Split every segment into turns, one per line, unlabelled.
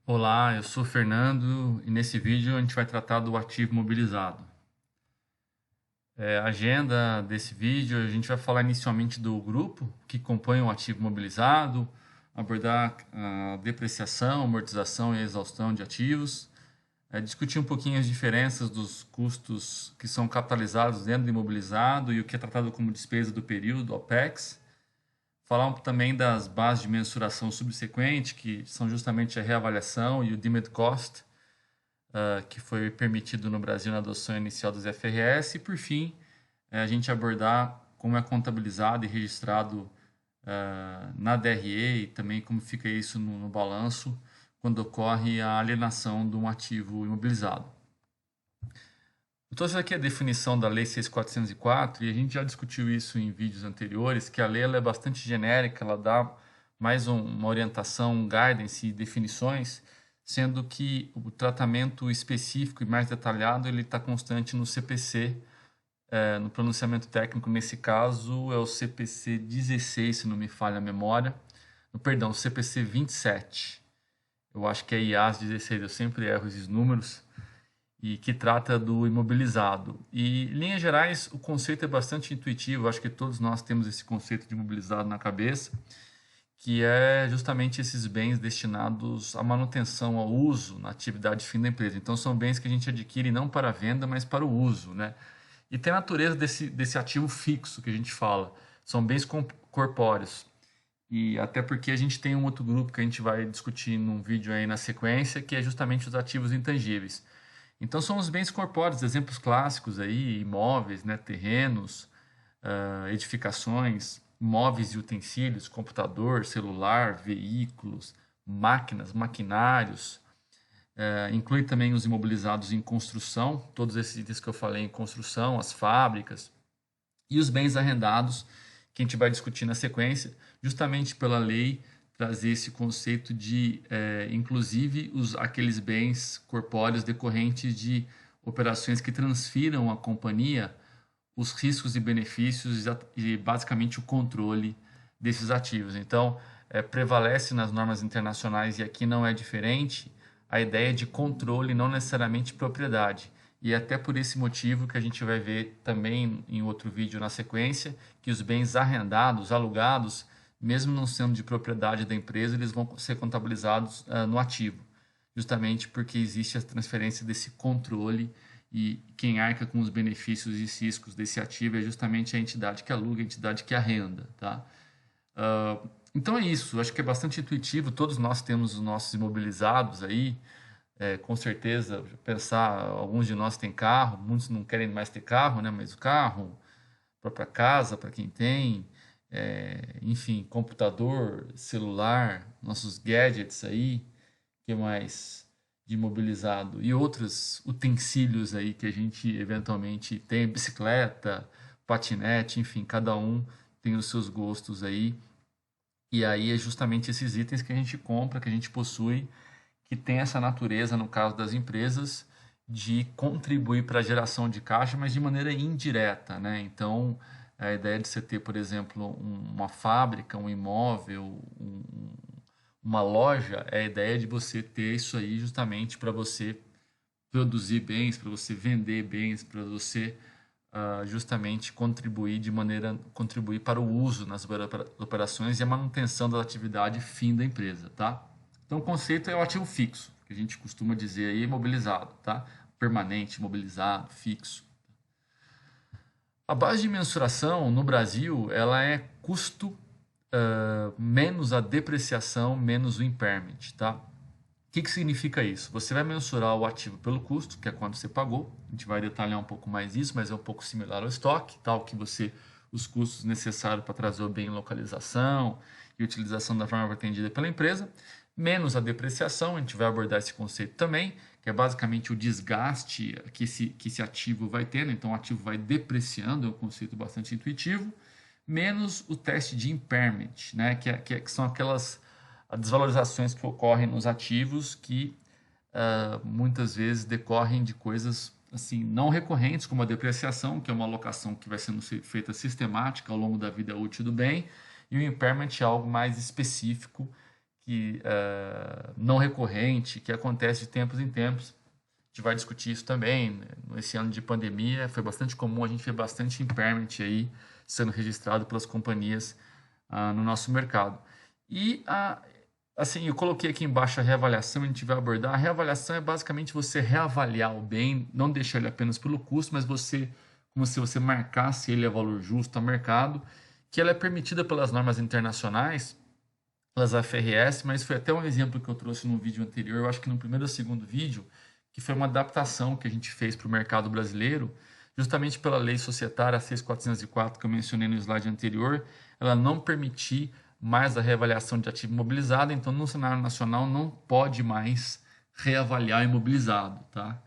Olá, eu sou o Fernando e nesse vídeo a gente vai tratar do ativo mobilizado. A agenda desse vídeo, a gente vai falar inicialmente do grupo que compõe o ativo mobilizado, abordar a depreciação, amortização e exaustão de ativos, discutir um pouquinho as diferenças dos custos que são capitalizados dentro do imobilizado e o que é tratado como despesa do período, OPEX. Falar também das bases de mensuração subsequente, que são justamente a reavaliação e o Deemed Cost, que foi permitido no Brasil na adoção inicial dos FRS. E, por fim, a gente abordar como é contabilizado e registrado na DRE e também como fica isso no balanço quando ocorre a alienação de um ativo imobilizado. Então, essa aqui é a definição da Lei 6.404 e a gente já discutiu isso em vídeos anteriores, que a lei ela é bastante genérica, ela dá mais uma orientação, um guidance e definições, sendo que o tratamento específico e mais detalhado ele está constante no CPC, no pronunciamento técnico, nesse caso é o CPC 16, se não me falha a memória, perdão, CPC 27. Eu acho que é IAS 16, eu sempre erro esses números, e que trata do imobilizado. E, em linhas gerais, o conceito é bastante intuitivo, acho que todos nós temos esse conceito de imobilizado na cabeça, que é justamente esses bens destinados à manutenção, ao uso na atividade fim da empresa. Então, são bens que a gente adquire não para a venda, mas para o uso, né? E tem a natureza desse ativo fixo que a gente fala. São bens corpóreos. E até porque a gente tem um outro grupo que a gente vai discutir num vídeo aí na sequência, que é justamente os ativos intangíveis. Então são os bens corpóreos, exemplos clássicos aí, imóveis, né, terrenos, edificações, móveis e utensílios, computador, celular, veículos, máquinas, maquinários, inclui também os imobilizados em construção, todos esses itens que eu falei em construção, as fábricas, e os bens arrendados, que a gente vai discutir na sequência, justamente pela lei trazer esse conceito de, inclusive, aqueles bens corpóreos decorrentes de operações que transfiram à companhia os riscos e benefícios e, basicamente, o controle desses ativos. Então, prevalece nas normas internacionais, e aqui não é diferente, a ideia de controle, não necessariamente propriedade. E é até por esse motivo que a gente vai ver também em outro vídeo na sequência, que os bens arrendados, alugados, mesmo não sendo de propriedade da empresa, eles vão ser contabilizados no ativo, justamente porque existe a transferência desse controle e quem arca com os benefícios e riscos desse ativo é justamente a entidade que aluga, a entidade que arrenda, tá? Então é isso, acho que é bastante intuitivo, todos nós temos os nossos imobilizados aí, com certeza, pensar, alguns de nós têm carro, muitos não querem mais ter carro, né? Mas o carro, própria casa, para quem tem, enfim, computador, celular, nossos gadgets aí, que mais de imobilizado e outros utensílios aí que a gente eventualmente tem, bicicleta, patinete, enfim, cada um tem os seus gostos aí. E aí é justamente esses itens que a gente compra, que a gente possui, que tem essa natureza, no caso das empresas, de contribuir para a geração de caixa, mas de maneira indireta, né? Então, a ideia de você ter, por exemplo, uma fábrica, um imóvel, uma loja, é a ideia de você ter isso aí justamente para você produzir bens, para você vender bens, para você justamente contribuir para o uso nas operações e a manutenção da atividade fim da empresa, tá? Então o conceito é o ativo fixo, que a gente costuma dizer aí imobilizado, tá? Permanente, imobilizado, fixo. A base de mensuração no Brasil, ela é custo menos a depreciação menos o impairment, tá? O que significa isso? Você vai mensurar o ativo pelo custo, que é quanto você pagou. A gente vai detalhar um pouco mais isso, mas é um pouco similar ao estoque, tal que os custos necessários para trazer o bem em localização e utilização da forma pretendida pela empresa, menos a depreciação, a gente vai abordar esse conceito também, que é basicamente o desgaste que esse ativo vai tendo, então o ativo vai depreciando, é um conceito bastante intuitivo, menos o teste de impairment, né, que são aquelas desvalorizações que ocorrem nos ativos que muitas vezes decorrem de coisas assim não recorrentes, como a depreciação, que é uma alocação que vai sendo feita sistemática ao longo da vida útil do bem, e o impairment é algo mais específico, não recorrente, que acontece de tempos em tempos. A gente vai discutir isso também, né? Nesse ano de pandemia foi bastante comum, a gente vê bastante impairment aí sendo registrado pelas companhias no nosso mercado. E assim, eu coloquei aqui embaixo a reavaliação, a gente vai abordar. A reavaliação é basicamente você reavaliar o bem, não deixar ele apenas pelo custo, mas como se você marcasse ele a valor justo a mercado, que ela é permitida pelas normas internacionais, pelas FRS, mas foi até um exemplo que eu trouxe no vídeo anterior, eu acho que no primeiro ou segundo vídeo, que foi uma adaptação que a gente fez para o mercado brasileiro, justamente pela lei societária 6.404 que eu mencionei no slide anterior, ela não permitir mais a reavaliação de ativo imobilizado, então no cenário nacional não pode mais reavaliar imobilizado, tá?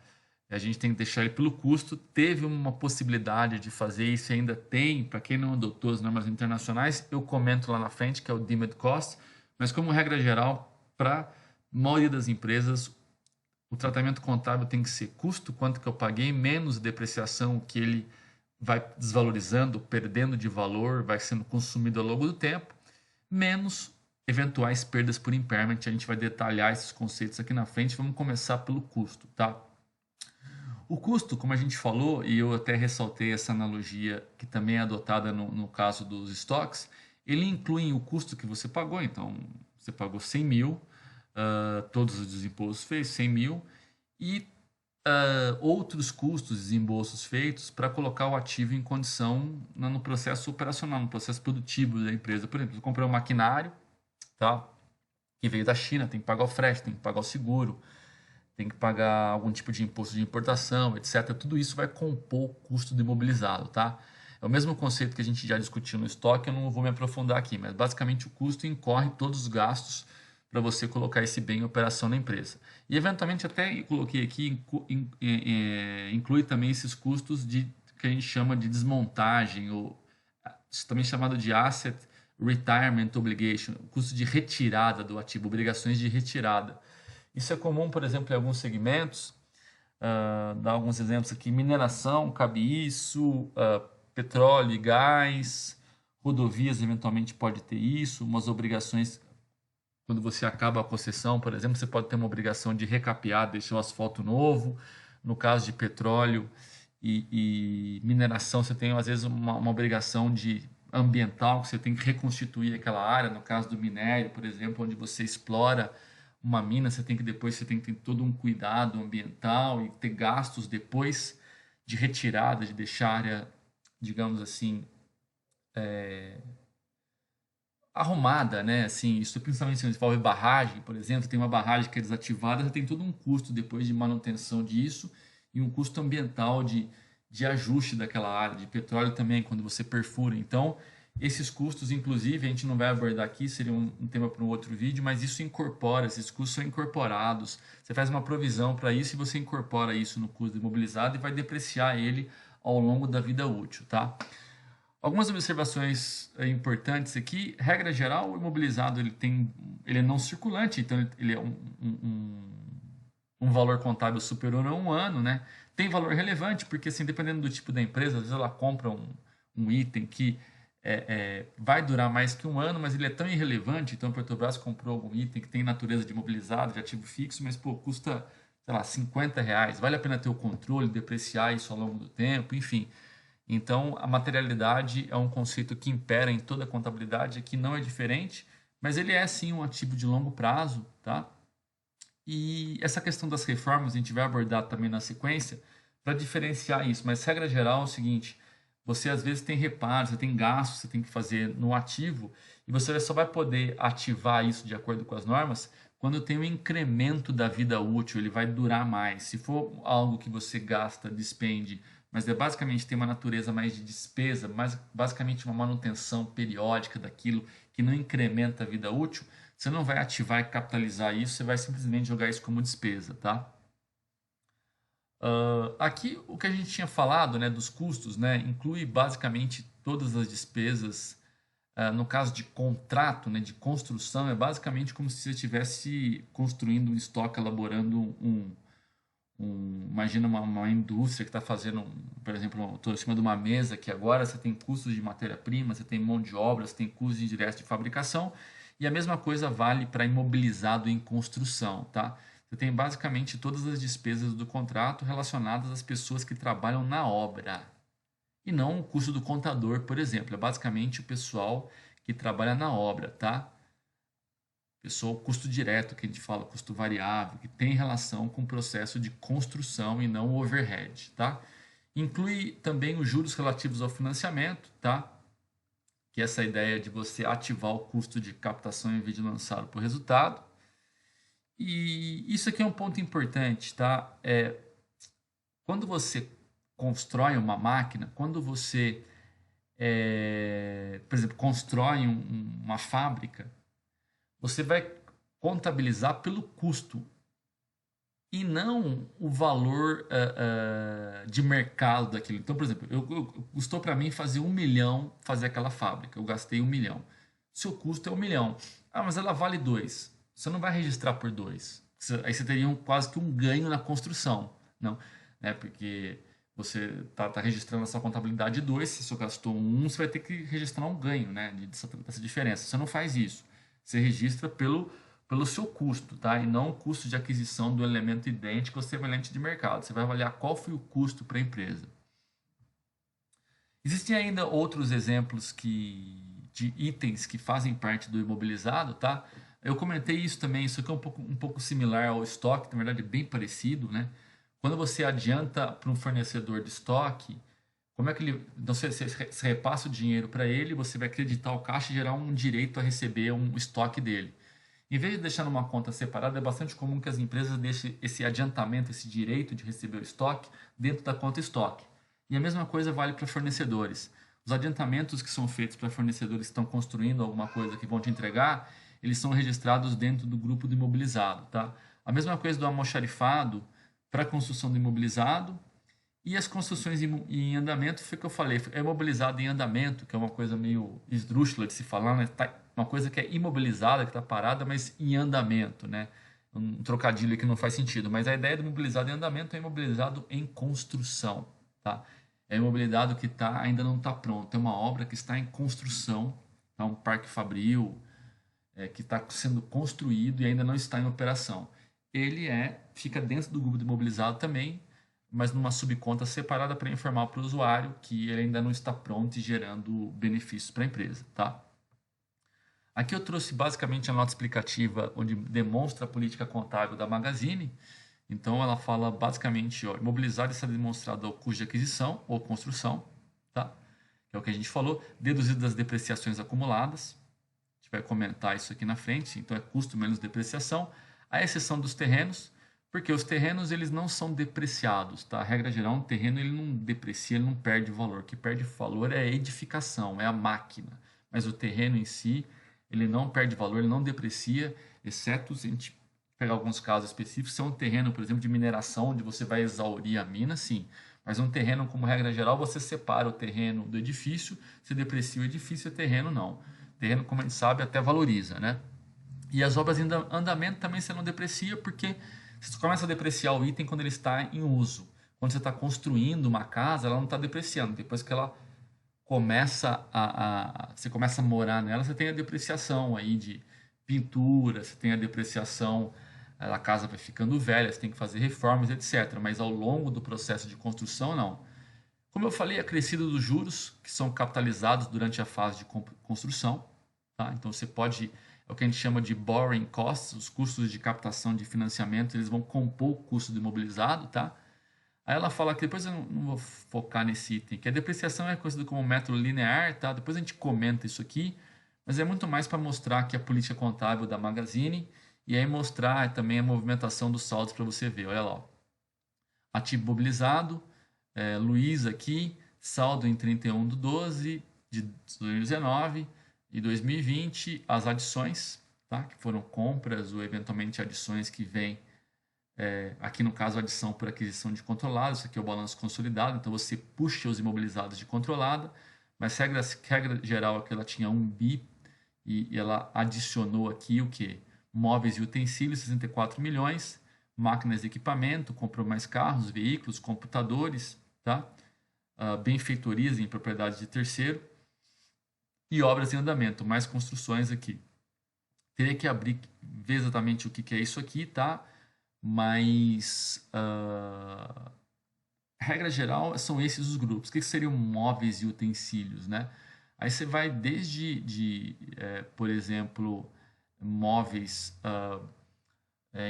A gente tem que deixar ele pelo custo. Teve uma possibilidade de fazer isso e ainda tem, para quem não adotou as normas internacionais, eu comento lá na frente, que é o Deemed Cost, mas como regra geral, para a maioria das empresas, o tratamento contábil tem que ser custo, quanto que eu paguei, menos depreciação que ele vai desvalorizando, perdendo de valor, vai sendo consumido ao longo do tempo, menos eventuais perdas por impairment. A gente vai detalhar esses conceitos aqui na frente. Vamos começar pelo custo, tá? O custo, como a gente falou, e eu até ressaltei essa analogia que também é adotada no caso dos estoques, ele inclui o custo que você pagou. Então, você pagou 100 mil, todos os impostos feitos, 100 mil, e outros custos e desembolsos feitos para colocar o ativo em condição no processo operacional, no processo produtivo da empresa. Por exemplo, eu comprei um maquinário, tá? Que veio da China, tem que pagar o frete, tem que pagar o seguro, tem que pagar algum tipo de imposto de importação, etc. Tudo isso vai compor o custo do imobilizado, tá? É o mesmo conceito que a gente já discutiu no estoque, eu não vou me aprofundar aqui, mas basicamente o custo incorre todos os gastos para você colocar esse bem em operação na empresa. E eventualmente até coloquei aqui, inclui também esses custos que a gente chama de desmontagem, ou também chamado de Asset Retirement Obligation, custo de retirada do ativo, obrigações de retirada. Isso é comum, por exemplo, em alguns segmentos. Dar alguns exemplos aqui: mineração, cabe isso, petróleo e gás, rodovias eventualmente pode ter isso, umas obrigações. Quando você acaba a concessão, por exemplo, você pode ter uma obrigação de recapear, deixar o asfalto novo. No caso de petróleo e mineração, você tem às vezes uma obrigação ambiental, que você tem que reconstituir aquela área. No caso do minério, por exemplo, onde você explora uma mina, você tem que ter todo um cuidado ambiental e ter gastos depois de retirada, de deixar a área, digamos assim, arrumada, né? Assim, isso principalmente se envolve barragem, por exemplo, tem uma barragem que é desativada, você tem todo um custo depois de manutenção disso e um custo ambiental de ajuste daquela área, de petróleo também, quando você perfura. Então, esses custos, inclusive, a gente não vai abordar aqui, seria um tema para um outro vídeo, mas isso incorpora, esses custos são incorporados. Você faz uma provisão para isso e você incorpora isso no custo imobilizado e vai depreciar ele ao longo da vida útil, tá? Algumas observações importantes aqui. Regra geral, o imobilizado ele é não circulante, então ele é um valor contábil superior a um ano, né? Tem valor relevante, porque assim, dependendo do tipo da empresa, às vezes ela compra um item que vai durar mais que um ano, mas ele é tão irrelevante. Então, a Petrobras comprou algum item que tem natureza de imobilizado, de ativo fixo, mas custa, sei lá, R$ 50. Vale a pena ter o controle, depreciar isso ao longo do tempo, enfim. Então, a materialidade é um conceito que impera em toda a contabilidade, aqui não é diferente, mas ele é sim um ativo de longo prazo, tá? E essa questão das reformas a gente vai abordar também na sequência para diferenciar isso, mas regra geral é o seguinte: você às vezes tem reparos, você tem gastos, você tem que fazer no ativo e você só vai poder ativar isso de acordo com as normas quando tem um incremento da vida útil, ele vai durar mais. Se for algo que você gasta, despende, mas basicamente tem uma natureza mais de despesa, mais basicamente uma manutenção periódica daquilo que não incrementa a vida útil, você não vai ativar e capitalizar isso, você vai simplesmente jogar isso como despesa, tá? Aqui o que a gente tinha falado, né, dos custos, né, inclui basicamente todas as despesas. No caso de contrato, né, de construção, é basicamente como se você estivesse construindo um estoque, elaborando imagina uma indústria que está fazendo, por exemplo, estou em cima de uma mesa que agora você tem custos de matéria-prima, você tem mão de obra, você tem custos indiretos de fabricação, E a mesma coisa vale para imobilizado em construção, tá? Você tem basicamente todas as despesas do contrato relacionadas às pessoas que trabalham na obra. E não o custo do contador, por exemplo. É basicamente o pessoal que trabalha na obra, tá? Pessoal, custo direto, que a gente fala, custo variável, que tem relação com o processo de construção e não o overhead, tá? Inclui também os juros relativos ao financiamento, tá? Que é essa ideia de você ativar o custo de captação em vez de lançar por resultado. E isso aqui é um ponto importante, tá? Quando você constrói uma máquina, quando você, por exemplo, constrói uma fábrica, você vai contabilizar pelo custo e não o valor de mercado daquilo. Então, por exemplo, custou para mim fazer 1 milhão fazer aquela fábrica. Eu gastei 1 milhão. Seu custo é 1 milhão. Ah, mas ela vale 2. Você não vai registrar por 2. Aí você teria quase que um ganho na construção. Não, né? Porque você tá registrando essa contabilidade 2. Se você gastou 1, você vai ter que registrar um ganho, né? Dessa diferença. Você não faz isso. Você registra pelo seu custo, tá? E não o custo de aquisição do elemento idêntico ao semelhante de mercado. Você vai avaliar qual foi o custo para a empresa. Existem ainda outros exemplos de itens que fazem parte do imobilizado, tá? Eu comentei isso também, isso aqui é um pouco similar ao estoque, na verdade é bem parecido, né? Quando você adianta para um fornecedor de estoque, como é que ele. Então você repassa o dinheiro para ele, você vai acreditar o caixa e gerar um direito a receber um estoque dele. Em vez de deixar numa conta separada, é bastante comum que as empresas deixem esse adiantamento, esse direito de receber o estoque, dentro da conta estoque. E a mesma coisa vale para fornecedores. Os adiantamentos que são feitos para fornecedores que estão construindo alguma coisa que vão te entregar, eles são registrados dentro do grupo do imobilizado. Tá? A mesma coisa do almoxarifado para a construção do imobilizado. E as construções em andamento, foi o que eu falei, é imobilizado em andamento, que é uma coisa meio esdrúxula de se falar, né? Uma coisa que é imobilizada, que está parada, mas em andamento, né? Um trocadilho que não faz sentido, mas a ideia do imobilizado em andamento é imobilizado em construção, tá? É imobilizado que ainda não está pronto, é uma obra que está em construção, tá? Um parque fabril, que está sendo construído e ainda não está em operação. Ele fica dentro do grupo de imobilizado também, mas numa subconta separada para informar para o usuário que ele ainda não está pronto e gerando benefícios para a empresa, tá? Aqui eu trouxe basicamente a nota explicativa onde demonstra a política contábil da Magazine. Então ela fala basicamente, ó, imobilizado está demonstrado ao custo de aquisição ou construção, tá? Que é o que a gente falou, deduzido das depreciações acumuladas. A gente vai comentar isso aqui na frente, então é custo menos depreciação, à exceção dos terrenos, porque os terrenos eles não são depreciados, tá? A regra geral, um terreno ele não deprecia, ele não perde valor. O que perde valor é a edificação, é a máquina. Mas o terreno em si, ele não perde valor, ele não deprecia, exceto se a gente pegar alguns casos específicos, se é um terreno, por exemplo, de mineração, onde você vai exaurir a mina, sim. Mas um terreno, como regra geral, você separa o terreno do edifício, se deprecia o edifício, o terreno não. O terreno, como a gente sabe, até valoriza, né? E as obras em andamento também você não deprecia, porque você começa a depreciar o item quando ele está em uso. Quando você está construindo uma casa, ela não está depreciando. Depois que ela você começa a morar nela, você tem a depreciação aí de pintura, você tem a depreciação, a casa vai ficando velha, você tem que fazer reformas, etc. Mas ao longo do processo de construção, não. Como eu falei, a crescida dos juros, que são capitalizados durante a fase de construção. Tá? Então você pode, é o que a gente chama de borrowing costs, os custos de captação de financiamento, eles vão compor o custo do imobilizado, tá? Aí ela fala que depois eu não vou focar nesse item, que a depreciação é conhecida como método linear, tá? Depois a gente comenta isso aqui, mas é muito mais para mostrar que a política contábil da Magazine e aí mostrar também a movimentação dos saldos para você ver. Olha lá, ó. Ativo mobilizado, Luiz aqui, saldo em 31/12 de 2019 e 2020, as adições, tá? Que foram compras ou eventualmente adições que vêm, aqui no caso adição por aquisição de controlado, isso aqui é o balanço consolidado, então você puxa os imobilizados de controlada, mas regra geral é que ela tinha 1 bi e ela adicionou aqui o que? Móveis e utensílios, 64 milhões, máquinas e equipamento, comprou mais carros, veículos, computadores, tá? Benfeitorias em propriedade de terceiro e obras em andamento, mais construções aqui. Teria que abrir, ver exatamente o que que é isso aqui, tá? Mas, regra geral, são esses os grupos. O que que seriam móveis e utensílios, né? Aí você vai desde, por exemplo, móveis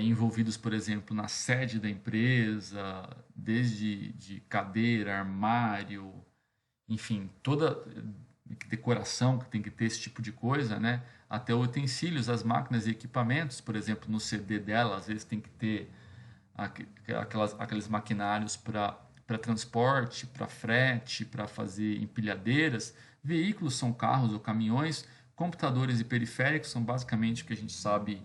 envolvidos, por exemplo, na sede da empresa, desde de cadeira, armário, enfim, toda decoração que tem que ter esse tipo de coisa, né? Até utensílios, as máquinas e equipamentos, por exemplo, no CD dela, às vezes tem que ter aqueles maquinários para transporte, para frete, para fazer empilhadeiras. Veículos são carros ou caminhões. Computadores e periféricos são basicamente o que a gente sabe,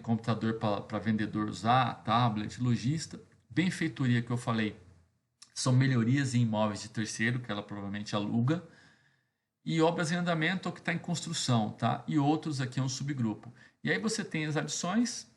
computador para vendedor usar, tablet, lojista. Benfeitoria que eu falei são melhorias em imóveis de terceiro, que ela provavelmente aluga. E obras em andamento ou que está em construção, tá? E outros aqui é um subgrupo. E aí você tem as adições,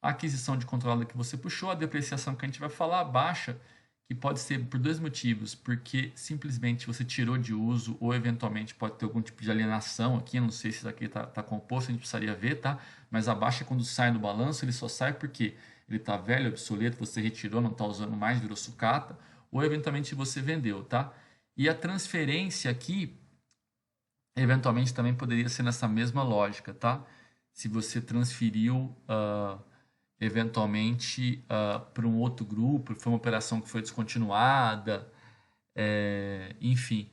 a aquisição de controlada que você puxou, a depreciação que a gente vai falar, baixa, que pode ser por dois motivos, porque simplesmente você tirou de uso ou eventualmente pode ter algum tipo de alienação aqui, não sei se isso aqui está composto, a gente precisaria ver, tá? Mas a baixa quando sai do balanço, ele só sai porque ele está velho, obsoleto, você retirou, não está usando mais, virou sucata, ou eventualmente você vendeu, tá? E a transferência aqui, eventualmente também poderia ser nessa mesma lógica, tá? Se você transferiu eventualmente para um outro grupo, foi uma operação que foi descontinuada, enfim,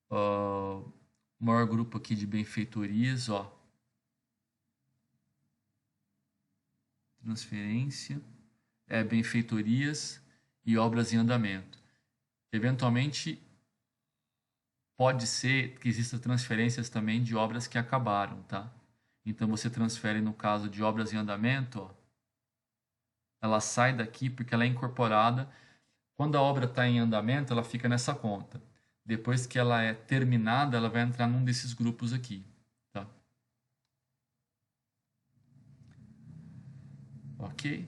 o maior grupo aqui de benfeitorias, ó, transferência, benfeitorias e obras em andamento. Eventualmente pode ser que existam transferências também de obras que acabaram, tá? Então você transfere no caso de obras em andamento, ó, ela sai daqui porque ela é incorporada. Quando a obra está em andamento, ela fica nessa conta. Depois que ela é terminada, ela vai entrar num desses grupos aqui, tá? Ok?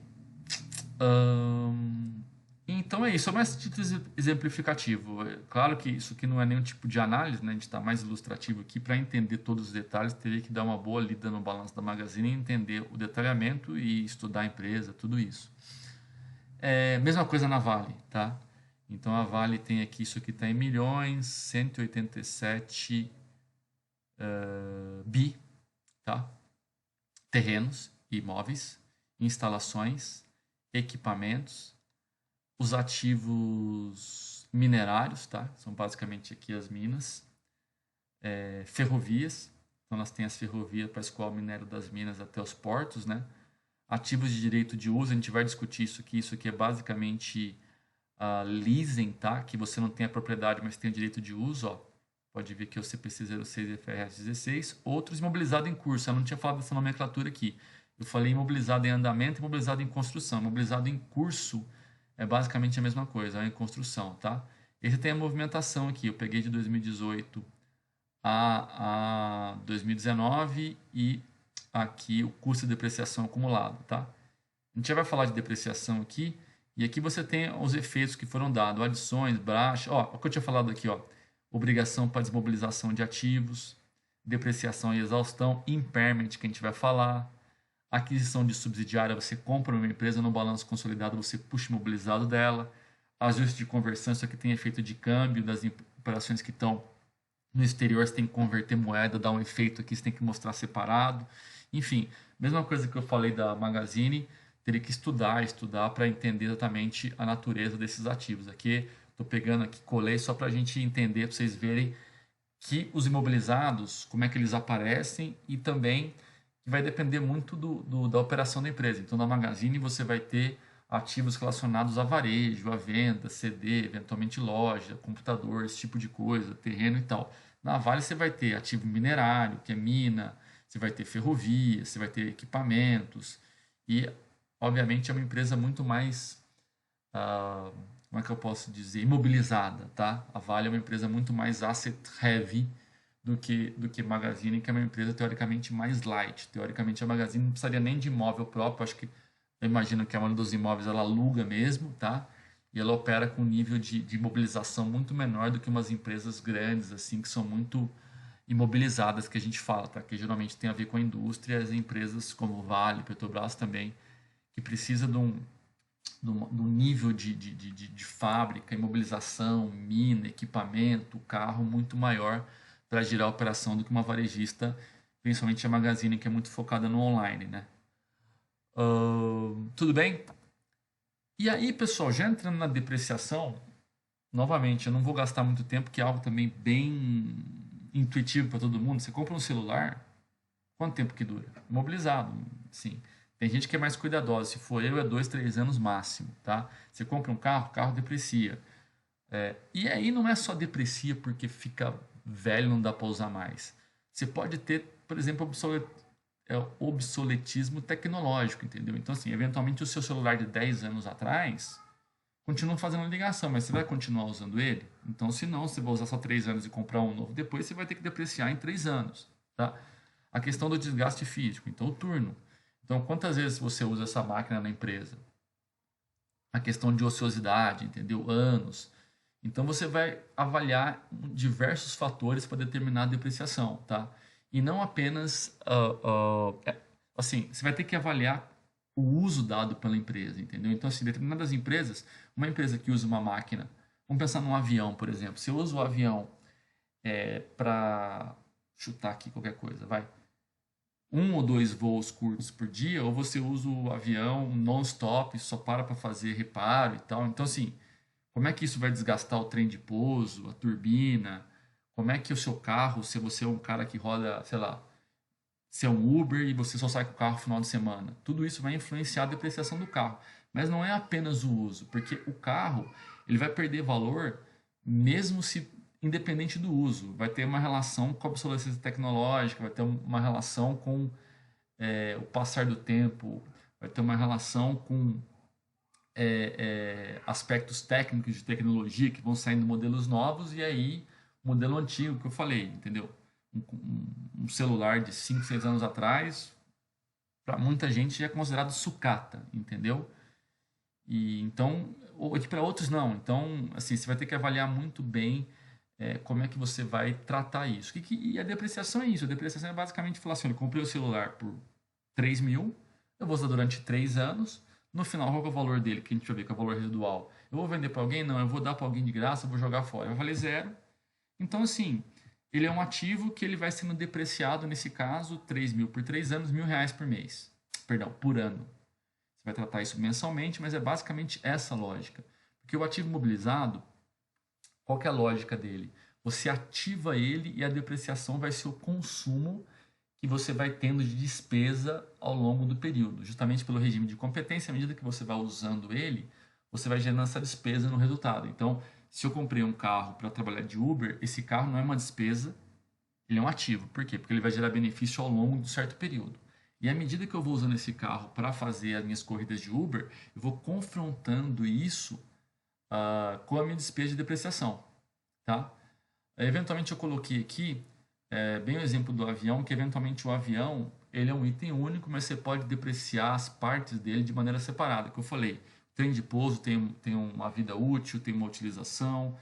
Então é isso, é mais título exemplificativo. Claro que isso aqui não é nenhum tipo de análise, né? A gente está mais ilustrativo aqui. Para entender todos os detalhes, teria que dar uma boa lida no balanço da Magazine e entender o detalhamento e estudar a empresa, tudo isso. Mesma coisa na Vale, tá? Então a Vale tem aqui, isso aqui está em milhões, 187 bi, tá? Terrenos, imóveis, instalações, equipamentos, os ativos minerários, tá? São basicamente aqui as minas, ferrovias, então elas têm as ferrovias para escoar o minério das minas até os portos, né? Ativos de direito de uso, a gente vai discutir isso aqui é basicamente leasing, tá? Que você não tem a propriedade, mas tem o direito de uso, ó. Pode ver que é o CPC 06 e FRS 16. Outros imobilizado em curso, eu não tinha falado dessa nomenclatura aqui. Eu falei imobilizado em andamento e imobilizado em construção. Imobilizado em curso é basicamente a mesma coisa, é em construção, tá? Esse tem a movimentação aqui, eu peguei de 2018 a 2019 e aqui o custo de depreciação acumulado, tá? A gente já vai falar de depreciação aqui, e aqui você tem os efeitos que foram dados, adições, bracha, ó, o que eu tinha falado aqui, ó, obrigação para desmobilização de ativos, depreciação e exaustão, impairment, que a gente vai falar, aquisição de subsidiária, você compra uma empresa no balanço consolidado, você puxa o imobilizado dela, ajuste de conversão, isso aqui tem efeito de câmbio das operações que estão no exterior, você tem que converter moeda, dar um efeito aqui, você tem que mostrar separado. Enfim, mesma coisa que eu falei da Magazine, teria que estudar para entender exatamente a natureza desses ativos. Aqui, estou pegando aqui, colei só para a gente entender, para vocês verem que os imobilizados, como é que eles aparecem e também que vai depender muito da operação da empresa. Então, na Magazine você vai ter ativos relacionados a varejo, a venda, CD, eventualmente loja, computador, esse tipo de coisa, terreno e tal. Na Vale você vai ter ativo minerário, que é mina, você vai ter ferrovia, você vai ter equipamentos e, obviamente, é uma empresa muito mais, como é que eu posso dizer, imobilizada, tá? A Vale é uma empresa muito mais asset heavy do que Magazine, que é uma empresa teoricamente mais light. Teoricamente a Magazine não precisaria nem de imóvel próprio, acho que eu imagino que a maioria dos imóveis ela aluga mesmo, tá? E ela opera com um nível de mobilização muito menor do que umas empresas grandes, assim, que são muito imobilizadas que a gente fala, tá? Que geralmente tem a ver com a indústria, as empresas como Vale, Petrobras também, que precisa de um nível de fábrica, imobilização, mina, equipamento, carro muito maior para girar a operação do que uma varejista, principalmente a Magazine, que é muito focada no online, né? Tudo bem? E aí, pessoal, já entrando na depreciação, novamente, eu não vou gastar muito tempo, que é algo também bem intuitivo para todo mundo. Você compra um celular, quanto tempo que dura? Imobilizado, sim. Tem gente que é mais cuidadosa. Se for eu, é 2, 3 anos máximo, tá? Você compra um carro, o carro deprecia. E aí não é só deprecia porque fica velho, não dá para usar mais. Você pode ter, por exemplo, obsoletismo tecnológico, entendeu? Então, assim, eventualmente o seu celular de 10 anos atrás continua fazendo ligação, mas você vai continuar usando ele? Então, se não, você vai usar só 3 anos e comprar um novo depois, você vai ter que depreciar em 3 anos, tá? A questão do desgaste físico, então o turno. Então, quantas vezes você usa essa máquina na empresa? A questão de ociosidade, entendeu? Anos. Então, você vai avaliar diversos fatores para determinar a depreciação, tá? E não apenas, assim, você vai ter que avaliar o uso dado pela empresa, entendeu? Então, assim, determinadas empresas, uma empresa que usa uma máquina, vamos pensar num avião, por exemplo. Se eu uso o avião para chutar aqui qualquer coisa, vai, 1 ou 2 voos curtos por dia, ou você usa o avião non-stop, só para fazer reparo e tal. Então, assim, como é que isso vai desgastar o trem de pouso, a turbina? Como é que o seu carro, se você é um cara que roda, sei lá, se é um Uber e você só sai com o carro no final de semana, tudo isso vai influenciar a depreciação do carro. Mas não é apenas o uso, porque o carro ele vai perder valor mesmo se independente do uso. Vai ter uma relação com a obsolescência tecnológica, vai ter uma relação com o passar do tempo, vai ter uma relação com aspectos técnicos de tecnologia que vão saindo modelos novos e aí modelo antigo que eu falei, entendeu? Um celular de 5, 6 anos atrás, para muita gente é considerado sucata, entendeu? E então, para outros não. Então, assim, você vai ter que avaliar muito bem como é que você vai tratar isso. E a depreciação é isso. A depreciação é basicamente falar assim: eu comprei o celular por 3 mil, eu vou usar durante 3 anos. No final, qual é o valor dele? Que a gente vai ver que é o valor residual. Eu vou vender para alguém? Não, eu vou dar para alguém de graça, eu vou jogar fora. Vai valer zero. Então, assim, ele é um ativo que ele vai sendo depreciado, nesse caso, 3 mil por 3 anos, R$ 1.000 por mês. Perdão, por ano. Você vai tratar isso mensalmente, mas é basicamente essa lógica. Porque o ativo imobilizado, qual que é a lógica dele? Você ativa ele e a depreciação vai ser o consumo que você vai tendo de despesa ao longo do período. Justamente pelo regime de competência, à medida que você vai usando ele, você vai gerando essa despesa no resultado. Então, se eu comprei um carro para trabalhar de Uber, esse carro não é uma despesa, ele é um ativo. Por quê? Porque ele vai gerar benefício ao longo de um certo período. E à medida que eu vou usando esse carro para fazer as minhas corridas de Uber, eu vou confrontando isso com a minha despesa de depreciação, tá? Eventualmente eu coloquei aqui bem o exemplo do avião, que eventualmente o avião ele é um item único, mas você pode depreciar as partes dele de maneira separada, que eu falei. O trem de pouso tem uma vida útil, tem uma utilização,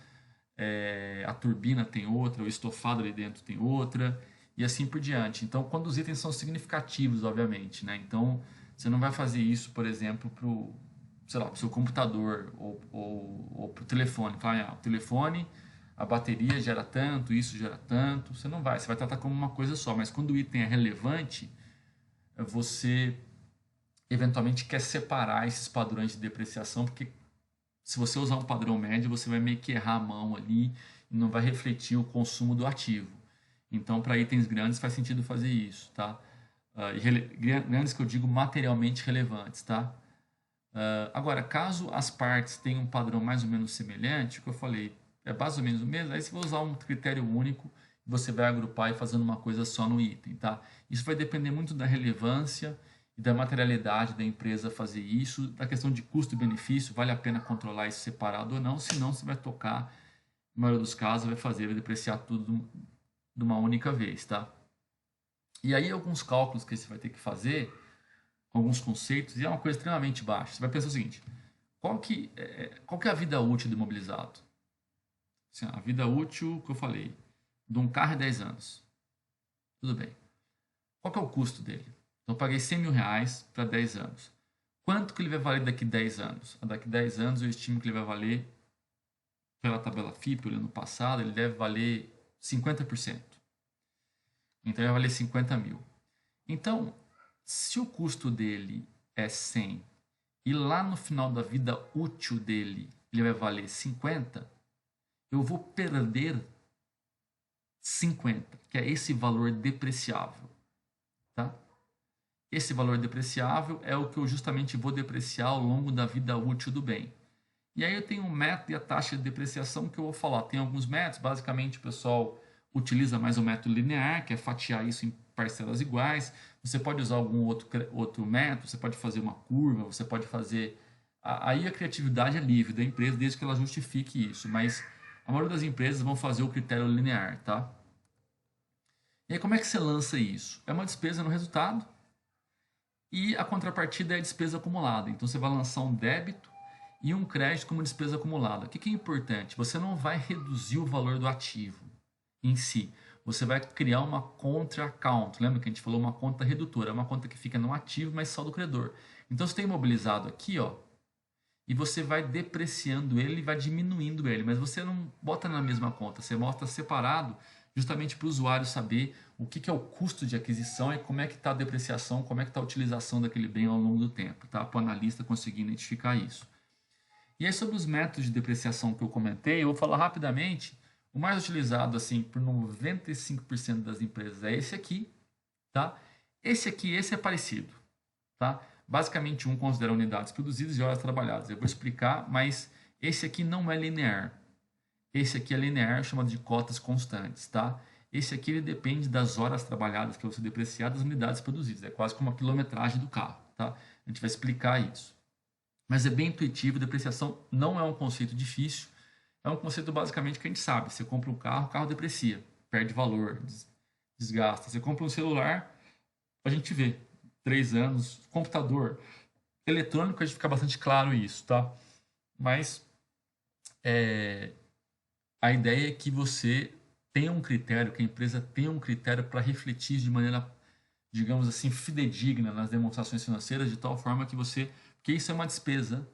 a turbina tem outra, o estofado ali dentro tem outra, e assim por diante. Então, quando os itens são significativos, obviamente, né? Então, você não vai fazer isso, por exemplo, para o seu computador ou para o telefone. Falar, o telefone, a bateria gera tanto, isso gera tanto. Você não vai, você vai tratar como uma coisa só. Mas quando o item é relevante, você eventualmente quer separar esses padrões de depreciação, porque se você usar um padrão médio, você vai meio que errar a mão ali e não vai refletir o consumo do ativo. Então, para itens grandes faz sentido fazer isso, tá? Grandes que eu digo materialmente relevantes, tá? Agora, caso as partes tenham um padrão mais ou menos semelhante, o que eu falei é mais ou menos o mesmo, aí você vai usar um critério único e você vai agrupar e fazendo uma coisa só no item, tá? Isso vai depender muito da relevância e da materialidade da empresa fazer isso, da questão de custo e benefício, vale a pena controlar isso separado ou não, senão você vai tocar, na maioria dos casos, vai depreciar tudo de uma única vez, tá? E aí alguns cálculos que você vai ter que fazer, alguns conceitos, e é uma coisa extremamente baixa. Você vai pensar o seguinte, qual que é a vida útil do imobilizado? Assim, a vida útil, que eu falei, de um carro é 10 anos. Tudo bem. Qual que é o custo dele? Então, eu paguei 100 mil reais para 10 anos. Quanto que ele vai valer daqui a 10 anos? Daqui a 10 anos eu estimo que ele vai valer, pela tabela FIP, olhando no passado, ele deve valer 50%. Então, ele vai valer 50 mil. Então, se o custo dele é 100 e lá no final da vida útil dele ele vai valer 50, eu vou perder 50, que é esse valor depreciável. Tá? Esse valor depreciável é o que eu justamente vou depreciar ao longo da vida útil do bem. E aí eu tenho um método e a taxa de depreciação que eu vou falar. Tem alguns métodos, basicamente o pessoal utiliza mais o método linear, que é fatiar isso em parcelas iguais. Você pode usar algum outro método, você pode fazer uma curva, você pode fazer... Aí a criatividade é livre da empresa, desde que ela justifique isso. Mas a maioria das empresas vão fazer o critério linear, tá? E aí como é que você lança isso? É uma despesa no resultado e a contrapartida é a despesa acumulada. Então você vai lançar um débito e um crédito como despesa acumulada. O que é importante? Você não vai reduzir o valor do ativo em si. Você vai criar uma contra account. Lembra que a gente falou uma conta redutora? É uma conta que fica no ativo, mas só do credor. Então você tem imobilizado aqui, ó, e você vai depreciando ele e vai diminuindo ele, mas você não bota na mesma conta, você mostra separado justamente para o usuário saber o que é o custo de aquisição e como é que está a depreciação, como é que está a utilização daquele bem ao longo do tempo, tá? Para o analista conseguir identificar isso. E aí sobre os métodos de depreciação que eu comentei, eu vou falar rapidamente. O mais utilizado assim por 95% das empresas é esse aqui, tá? Esse é parecido, tá? Basicamente um considera unidades produzidas e horas trabalhadas. Eu vou explicar, mas esse aqui não é linear. Esse aqui é linear, chamado de cotas constantes, tá? Esse aqui ele depende das horas trabalhadas que você depreciar das unidades produzidas. É quase como a quilometragem do carro, tá? A gente vai explicar isso. Mas é bem intuitivo, depreciação não é um conceito difícil, é um conceito basicamente que a gente sabe. Você compra um carro, o carro deprecia, perde valor, desgasta. Você compra um celular, a gente vê, 3 anos, computador, eletrônico, a gente fica bastante claro isso, tá? Mas a ideia é que você tenha um critério, que a empresa tenha um critério para refletir de maneira, digamos assim, fidedigna nas demonstrações financeiras, de tal forma que você, porque isso é uma despesa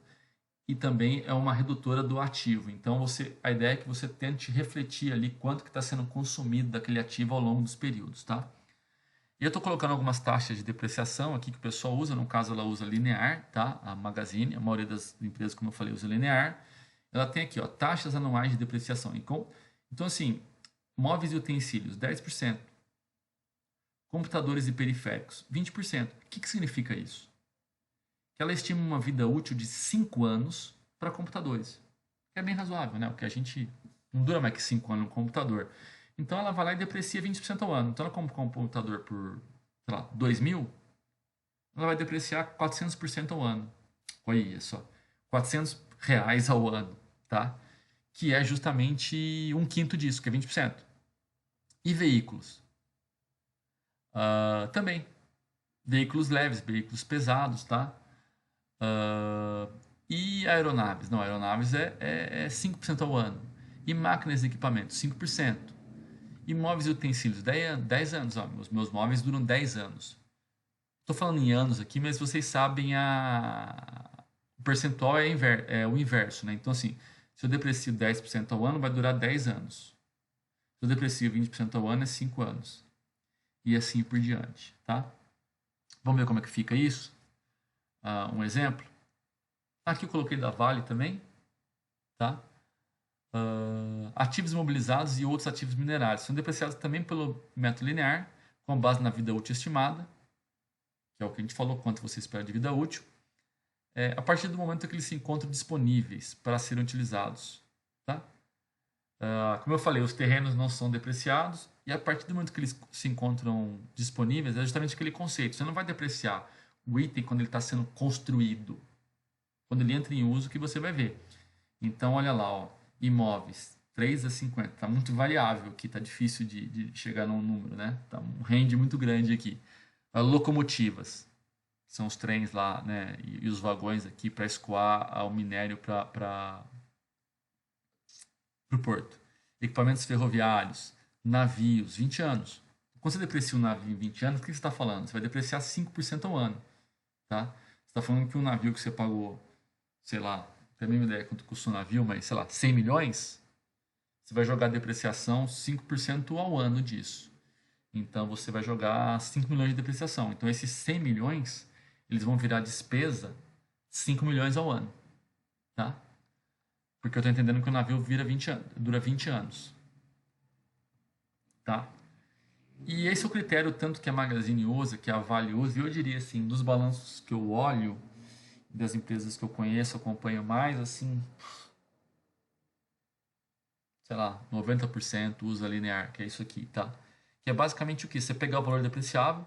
e também é uma redutora do ativo. Então, a ideia é que você tente refletir ali quanto que está sendo consumido daquele ativo ao longo dos períodos, tá? E eu estou colocando algumas taxas de depreciação aqui que o pessoal usa, no caso ela usa linear, tá? A Magazine, a maioria das empresas, como eu falei, usa linear. Ela tem aqui, ó, taxas anuais de depreciação. Então, assim, móveis e utensílios, 10%. Computadores e periféricos, 20%. O que significa isso? Que ela estima uma vida útil de 5 anos para computadores. É bem razoável, né? Porque a gente não dura mais que 5 anos no computador. Então ela vai lá e deprecia 20% ao ano. Então ela compra um computador por, sei lá, 2 mil, ela vai depreciar 400% ao ano. Olha só, 400 reais ao ano, tá? Que é justamente um quinto disso, que é 20%. E veículos? Também. Veículos leves, veículos pesados, tá? E aeronaves? Não, aeronaves é 5% ao ano. E máquinas e equipamentos? 5%. E móveis e utensílios? 10 anos. Ó, os meus móveis duram 10 anos. Estou falando em anos aqui, mas vocês sabem o percentual é o inverso, né? Então, assim, se eu deprecio 10% ao ano, vai durar 10 anos. Se eu deprecio 20% ao ano, é 5 anos. E assim por diante, tá? Vamos ver como é que fica isso? Um exemplo. Aqui eu coloquei da Vale também, tá? Ativos imobilizados e outros ativos minerários são depreciados também pelo método linear, com base na vida útil estimada, que é o que a gente falou, quanto você espera de vida útil, a partir do momento que eles se encontram disponíveis para serem utilizados. Tá? Como eu falei, os terrenos não são depreciados, e a partir do momento que eles se encontram disponíveis, é justamente aquele conceito. Você não vai depreciar o item quando ele está sendo construído. Quando ele entra em uso, que você vai ver. Então, olha lá, ó, imóveis, 3 a 50. Está muito variável aqui, está difícil de chegar num número, né? Está um range muito grande aqui. Locomotivas, são os trens lá, né? E os vagões aqui para escoar o minério para o porto. Equipamentos ferroviários, navios, 20 anos. Quando você deprecia um navio em 20 anos, o que você está falando? Você vai depreciar 5% ao ano. Tá? Você está falando que um navio que você pagou, sei lá, não tenho a mínima ideia quanto custa um navio, mas sei lá, 100 milhões, você vai jogar depreciação 5% ao ano disso. Então você vai jogar 5 milhões de depreciação. Então esses 100 milhões, eles vão virar despesa 5 milhões ao ano. Tá? Porque eu estou entendendo que o navio dura 20 anos. Tá? E esse é o critério tanto que a Magazine usa, que a Vale usa, e eu diria assim, dos balanços que eu olho, das empresas que eu conheço, acompanho mais, assim, sei lá, 90% usa linear, que é isso aqui, tá? Que é basicamente o que? Você pegar o valor depreciável.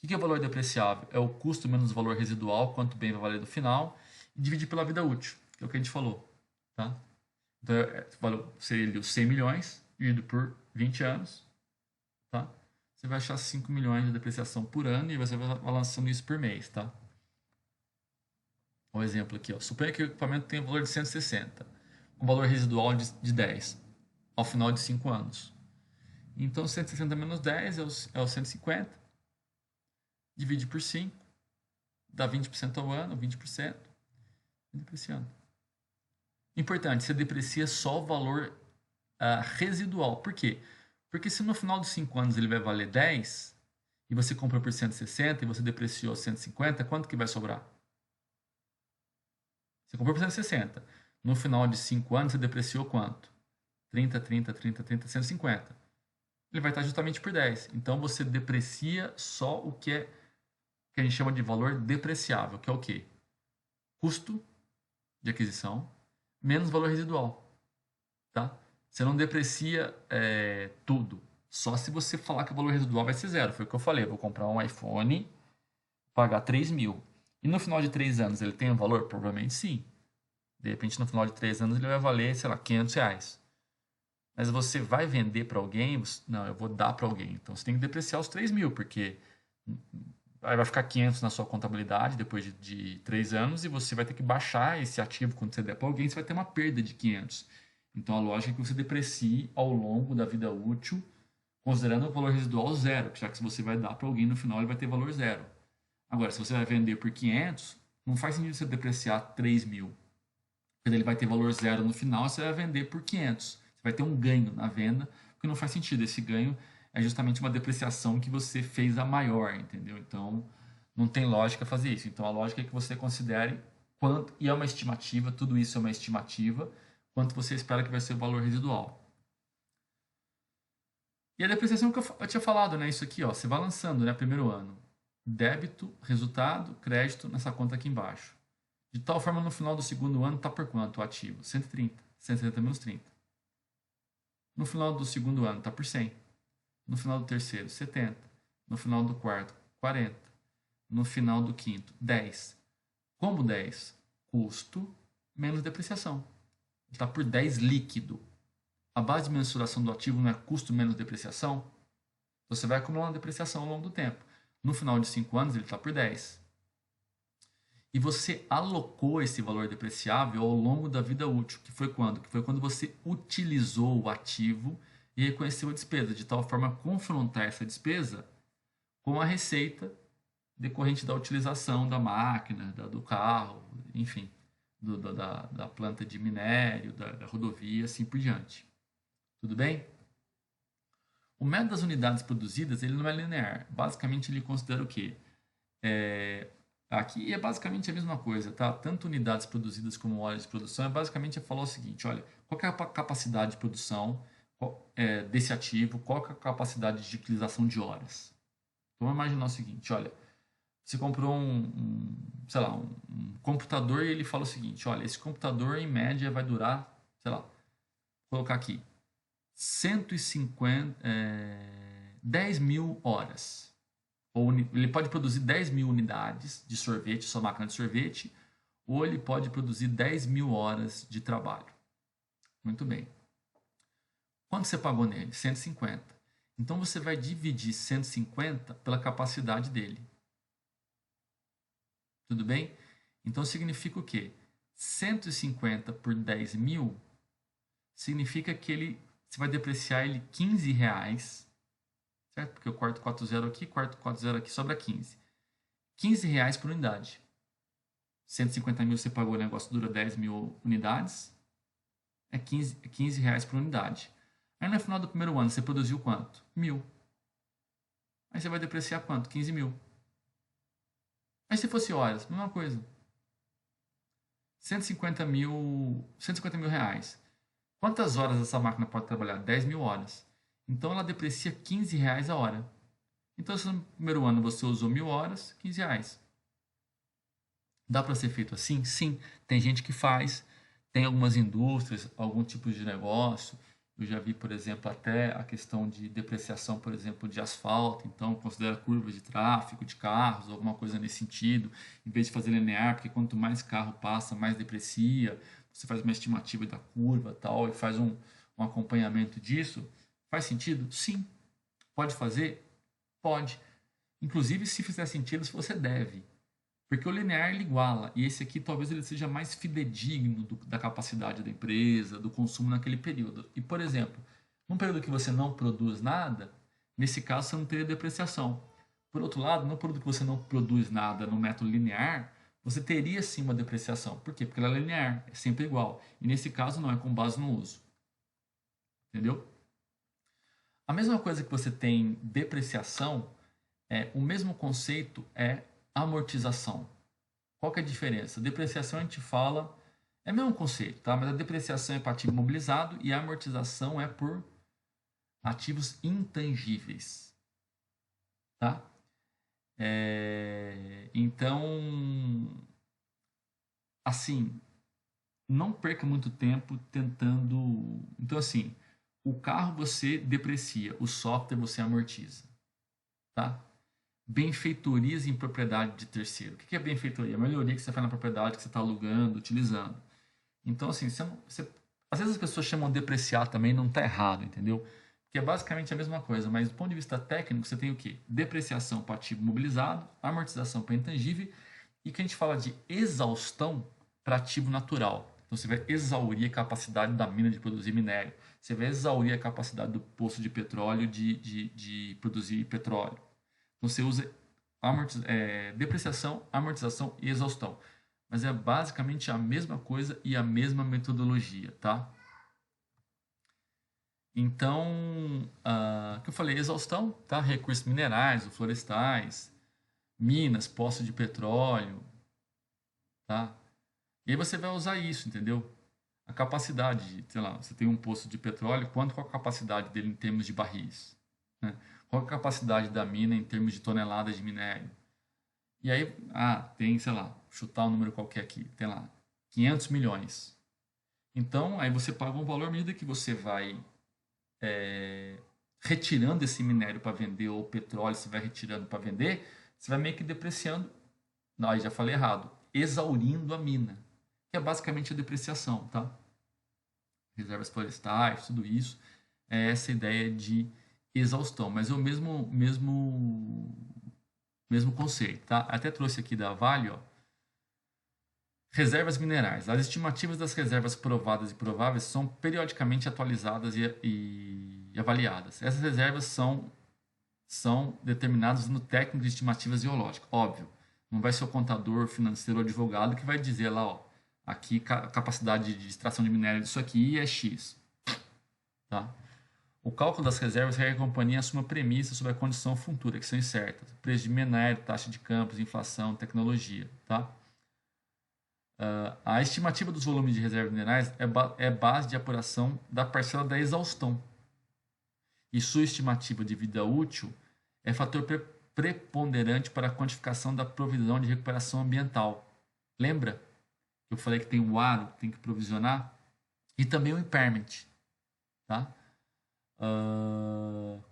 O que é o valor depreciável? É o custo menos o valor residual, quanto bem vai valer no final, e dividir pela vida útil, que é o que a gente falou, tá? Então, seria os 100 milhões, dividido por 20 anos, tá? Você vai achar 5 milhões de depreciação por ano e você vai lançando isso por mês, tá? Um exemplo aqui, ó. Suponha que o equipamento tem um valor de 160, com valor residual de 10, ao final de 5 anos. Então, 160 menos 10 é o 150. Divide por 5, dá 20% ao ano, 20%. Depreciando. Importante, você deprecia só o valor residual. Por quê? Porque se no final de 5 anos ele vai valer 10, e você comprou por 160 e você depreciou 150, quanto que vai sobrar? Você comprou por 160. No final de 5 anos, você depreciou quanto? 30, 30, 30, 30, 150. Ele vai estar justamente por 10. Então, você deprecia só o que a gente chama de valor depreciável, que é o quê? Custo de aquisição menos valor residual. Tá? Você não deprecia tudo. Só se você falar que o valor residual vai ser zero. Foi o que eu falei. Eu vou comprar um iPhone, pagar 3 mil. E no final de 3 anos ele tem um valor? Provavelmente sim. De repente, no final de 3 anos, ele vai valer, sei lá, 500 reais. Mas você vai vender para alguém? Não, eu vou dar para alguém. Então, você tem que depreciar os 3 mil, porque aí vai ficar 500 na sua contabilidade depois de 3 anos e você vai ter que baixar esse ativo quando você der para alguém, você vai ter uma perda de 500. Então, a lógica é que você deprecie ao longo da vida útil, considerando o valor residual zero, já que se você vai dar para alguém no final, ele vai ter valor zero. Agora, se você vai vender por 500, não faz sentido você depreciar 3 mil. Porque ele vai ter valor zero no final, você vai vender por 500. Você vai ter um ganho na venda, porque não faz sentido. Esse ganho é justamente uma depreciação que você fez a maior, entendeu? Então, não tem lógica fazer isso. Então, a lógica é que você considere quanto, e é uma estimativa, tudo isso é uma estimativa, quanto você espera que vai ser o valor residual. E a depreciação que eu tinha falado, né? Isso aqui, ó, você vai lançando, né? Primeiro ano. Débito, resultado, crédito nessa conta aqui embaixo. De tal forma, no final do segundo ano, está por quanto o ativo? 130. 170 menos 30. No final do segundo ano, está por 100. No final do terceiro, 70. No final do quarto, 40. No final do quinto, 10. Como 10? Custo menos depreciação. Está por 10 líquido. A base de mensuração do ativo não é custo menos depreciação? Você vai acumulando depreciação ao longo do tempo. No final de 5 anos, ele está por 10. E você alocou esse valor depreciável ao longo da vida útil, que foi quando? Que foi quando você utilizou o ativo e reconheceu a despesa, de tal forma a confrontar essa despesa com a receita decorrente da utilização da máquina, do carro, enfim, da planta de minério, da rodovia, assim por diante. Tudo bem? O método das unidades produzidas ele não é linear. Basicamente, ele considera o quê? Aqui é basicamente a mesma coisa, tá? Tanto unidades produzidas como horas de produção, basicamente é falar o seguinte, olha, qual é a capacidade de produção desse ativo, qual é a capacidade de utilização de horas. Então, vamos imaginar o seguinte, olha, você comprou sei lá, um computador e ele fala o seguinte, olha, esse computador em média vai durar, sei lá, vou colocar aqui, 10 mil horas. Ou ele pode produzir 10 mil unidades de sorvete, sua máquina de sorvete, ou ele pode produzir 10 mil horas de trabalho. Muito bem. Quanto você pagou nele? 150. Então você vai dividir 150 pela capacidade dele. Tudo bem? Então significa o quê? 150 por 10 mil significa que você vai depreciar ele 15 reais certo? Porque eu corto 4 zero aqui, corto 4 zero aqui, sobra 15. R$ 15 por unidade. 150 mil você pagou, o negócio dura 10 mil unidades, é 15 reais por unidade. Aí no final do primeiro ano você produziu quanto? 1.000. Aí você vai depreciar quanto? 15 mil. Aí se fosse horas, mesma coisa. 150 mil reais. Quantas horas essa máquina pode trabalhar? 10 mil horas. Então ela deprecia 15 reais a hora. Então se no primeiro ano você usou 1.000 horas, 15 reais. Dá para ser feito assim? Sim. Tem gente que faz. Tem algumas indústrias, algum tipo de negócio. Eu já vi, por exemplo, até a questão de depreciação, por exemplo, de asfalto. Então, considera curvas de tráfego, de carros, alguma coisa nesse sentido. Em vez de fazer linear, porque quanto mais carro passa, mais deprecia. Você faz uma estimativa da curva tal e faz um acompanhamento disso. Faz sentido? Sim. Pode fazer? Pode. Inclusive, se fizer sentido, você deve. Porque o linear ele iguala, e esse aqui talvez ele seja mais fidedigno da capacidade da empresa, do consumo naquele período. E, por exemplo, num período que você não produz nada, nesse caso você não teria depreciação. Por outro lado, no período que você não produz nada no método linear, você teria sim uma depreciação. Por quê? Porque ela é linear, é sempre igual. E nesse caso não, é com base no uso. Entendeu? A mesma coisa que você tem depreciação, o mesmo conceito é amortização. Qual que é a diferença? Depreciação a gente fala, é o mesmo conceito, tá? Mas a depreciação é para ativo imobilizado e a amortização é por ativos intangíveis, tá? Então, assim, não perca muito tempo tentando. Então, assim, o carro você deprecia, o software você amortiza, tá? Benfeitorias em propriedade de terceiro. O que é benfeitoria? A melhoria que você faz na propriedade que você está alugando, utilizando. Então, assim, às vezes as pessoas chamam de depreciar também, não está errado, entendeu? Que é basicamente a mesma coisa, mas do ponto de vista técnico, você tem o quê? Depreciação para ativo mobilizado, amortização para intangível, e que a gente fala de exaustão para ativo natural. Então, você vai exaurir a capacidade da mina de produzir minério. Você vai exaurir a capacidade do poço de petróleo de produzir petróleo. Então você usa depreciação, amortização e exaustão. Mas é basicamente a mesma coisa e a mesma metodologia, tá? Então, que eu falei, exaustão, tá? Recursos minerais, florestais, minas, poços de petróleo, tá? E aí você vai usar isso, entendeu? A capacidade, sei lá, você tem um poço de petróleo, qual a capacidade dele em termos de barris? Né? Qual a capacidade da mina em termos de toneladas de minério? E aí, tem, sei lá, chutar um número qualquer aqui, tem lá, 500 milhões. Então, aí você paga um valor à medida que você vai retirando esse minério para vender, ou petróleo você vai retirando para vender, você vai meio que depreciando. Não, aí já falei errado. Exaurindo a mina, que é basicamente a depreciação, tá? Reservas florestais, tudo isso. É essa ideia de exaustão, mas é o mesmo conceito, tá? Até trouxe aqui da Vale, ó. Reservas minerais. As estimativas das reservas provadas e prováveis são periodicamente atualizadas e avaliadas. Essas reservas são determinadas no técnico de estimativas geológicas. Óbvio, não vai ser o contador financeiro ou advogado que vai dizer lá, ó, aqui a capacidade de extração de minério disso aqui é X. Tá? O cálculo das reservas requer que a companhia assuma premissas sobre a condição futura, que são incertas. Preço de minério, taxa de campos, inflação, tecnologia. Tá? A estimativa dos volumes de reservas minerais é base de apuração da parcela da exaustão. E sua estimativa de vida útil é fator preponderante para a quantificação da provisão de recuperação ambiental. Lembra que eu falei que tem o aro, que tem que provisionar? E também o impairment. Tá?